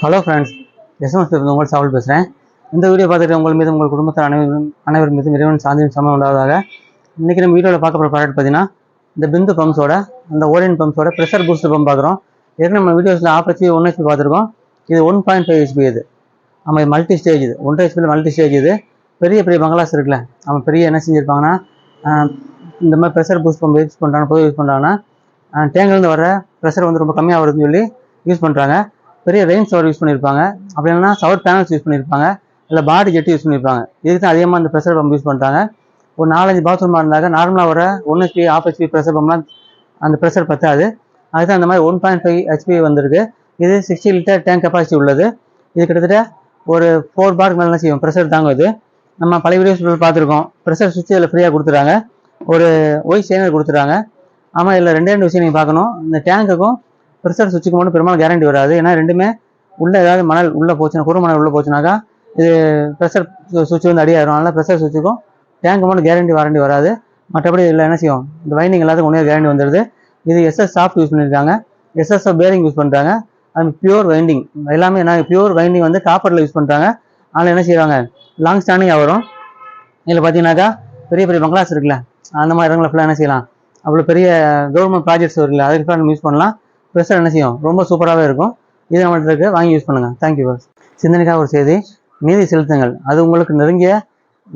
Hello friends, SMS paper உங்கள் சாவல் பேசுகிறேன். இந்த வீடியோ பார்த்துட்டு உங்கள் மீது உங்கள் குடும்பத்தில் அனைவர் மீதும் இறைவன் சாந்தியும் சமம் உண்டாவதாக. இன்றைக்கி நம்ம வீடியோவில் பார்க்க போகிற ப்ராடக்ட் பார்த்தீங்கன்னா இந்த பிந்து பம்ப்ஸோட இந்த ஓரியன் பம்ப்ஸோட ப்ரெஷர் பூஸ்டர் பம்ப் பார்க்குறோம். ஏற்கனவே நம்ம வீடியோஸில் 1/2 HP 1 HP பார்த்துருக்கோம். இது 1.5 HP. இது நம்ம மல்டி ஸ்டேஜ், இது 1.5 HP மல்டி ஸ்டேஜ். இது பெரிய பெரிய பங்களாஸ் இருக்குல்ல, நம்ம பெரிய என்ன செஞ்சுருப்பாங்கன்னா இந்த மாதிரி ப்ரெஷர் பூஸ்ட் பம்ப் யூஸ் பண்ணுறாங்க. பொதுவாக யூஸ் பண்ணுறாங்கன்னா டேங்க்லேருந்து வர ப்ரெஷர் வந்து ரொம்ப கம்மியாக வருதுன்னு சொல்லி யூஸ் பண்ணுறாங்க. பெரிய ரெயின் ஷவர் யூஸ் பண்ணியிருப்பாங்க, அப்படி இல்லைன்னா ஷவர் பேனல்ஸ் யூஸ் பண்ணியிருப்பாங்க, இல்லை பாடி ஜெட்டு யூஸ் பண்ணியிருப்பாங்க. இதுக்கு தான் அதிகமாக இந்த ப்ரெஷர் பம்ப் யூஸ் பண்ணுறாங்க. ஒரு 4-5 பாத்ரூமாக இருந்தாங்க நார்மலாக வர 1 HP 1/2 HP ப்ரெஷர் பம்ப்லாம் அந்த ப்ரெஷர் பத்தாது. அதுதான் அந்த மாதிரி 1.5 HP வந்திருக்கு. இது 60 லிட்டர் டேங்க் கெப்பாசிட்டி உள்ளது. இது கிட்டத்தட்ட ஒரு 4 பார் மேலே செய்யும் ப்ரெஷர் தாங்க. இது நம்ம பழைய வீடியோஸ் பார்த்துருக்கோம். ப்ரெஷர் சுவிட்ச் இதில் ஃப்ரீயாக கொடுத்துறாங்க, ஒரு ஒய் சேனர் கொடுத்துறாங்க. ஆமாம், இதில் ரெண்டு விஷயம் நீங்கள் பார்க்கணும். இந்த டேங்குக்கும் ப்ரெஷர் சுவிட்சுக்கு மட்டும் பெரும்பாலும் கேரண்டி வராது. ஏன்னா ரெண்டுமே உள்ளே ஏதாவது மணல் உள்ளே போச்சுன்னா, குறு மணல் உள்ளே போச்சுனாக்கா இது ப்ரெஷர் சுவிட்ச் வந்து அடியாயிரும். அதனால் ப்ரெஷர் சுவிட்சுக்கும் டேங்கு மட்டும் வாரண்டி வராது. மற்றபடி இதில் என்ன செய்யும், இந்த வைண்டிங் எல்லாத்துக்கும் ஒன்றே கேரண்டி வந்துடுது. இது எஸ்எஸ் சாஃப்ட் யூஸ் பண்ணியிருக்காங்க, எஸ்எஸ் பேரிங் யூஸ் பண்ணுறாங்க. அது பியூர் வைண்டிங் எல்லாமே என்ன, பியூர் வைண்டிங் வந்து காப்பரில் யூஸ் பண்ணுறாங்க. அதனால் என்ன செய்வாங்க, லாங் ஸ்டாண்டிங்காக வரும். இதில் பார்த்தீங்கன்னாக்கா பெரிய பெரிய பங்களாஸ் இருக்குல்ல, அந்த மாதிரி இடங்களை ஃபுல்லாக என்ன செய்யலாம், அவ்வளோ பெரிய கவர்மெண்ட் ப்ராஜெக்ட்ஸ் இருக்குல்ல, அதுக்கு ஃபுல்லாக நம்ம யூஸ் பண்ணலாம். ப்ரெஷர் என்ன செய்யும், ரொம்ப சூப்பராகவே இருக்கும். இது நம்மகிட்ட இருக்கு, வாங்கி யூஸ் பண்ணுங்கள். தேங்க்யூ. சிந்தனைக்காக ஒரு செய்தி, நீதி செலுத்துங்கள். அது உங்களுக்கு நெருங்கிய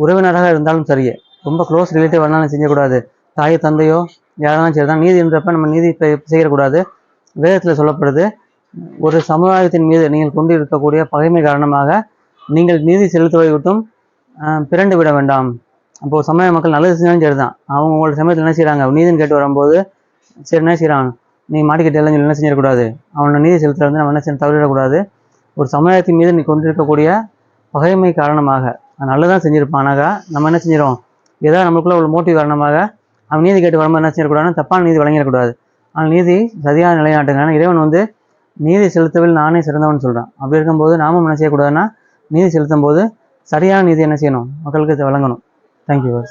உறவினராக இருந்தாலும் சரியே, ரொம்ப க்ளோஸ் ரிலேட்டிவ் வேணாலும் செய்யக்கூடாது. தாய் தந்தையோ யாராலும் சரி தான். நீதி என்றப்ப நம்ம நீதி செய்யக்கூடாது. வேதத்தில் சொல்லப்படுது, ஒரு சமுதாயத்தின் மீது நீங்கள் கொண்டு இருக்கக்கூடிய பகைமை காரணமாக நீங்கள் நீதி செலுத்துவதை விட்டும் பிறண்டு விட வேண்டாம். அப்போது சமுதாய மக்கள் நல்லது செஞ்சாலும் சரி தான், அவங்க உங்களோட சமயத்தில் என்ன செய்கிறாங்க, நீதின்னு கேட்டு வரும்போது சரி என்ன செய்கிறாங்க, நீ மாட்டிக்கிட்ட எல்லாம் என்ன செஞ்சிடக்கூடாது, அவனோட நீதி செலுத்துறது வந்து நம்ம என்ன செய்ய தவறிடக்கூடாது. ஒரு சமுதாயத்தின் மீது நீ கொண்டிருக்கக்கூடிய பகைமை காரணமாக நல்லதான் செஞ்சிருப்பானாக்கா நம்ம என்ன செஞ்சிடும், ஏதாவது நம்மளுக்குள்ள ஒரு மோட்டிவ் காரணமாக அவன் நீதி கேட்டு வரும்போது என்ன செய்யக்கூடாதுன்னா தப்பான நீதி வழங்கிடக்கூடாது. ஆனால் நீதி சரியான நிலைநாட்டுங்க. ஆனால் இறைவன் வந்து நீதி செலுத்தவில் நானே சிறந்தவன் சொல்கிறான். அப்படி இருக்கும்போது நாமும் என்ன செய்யக்கூடாதுன்னா நீதி செலுத்தும் போது சரியான நீதி என்ன செய்யணும், மக்களுக்கு வழங்கணும். தேங்க்யூ.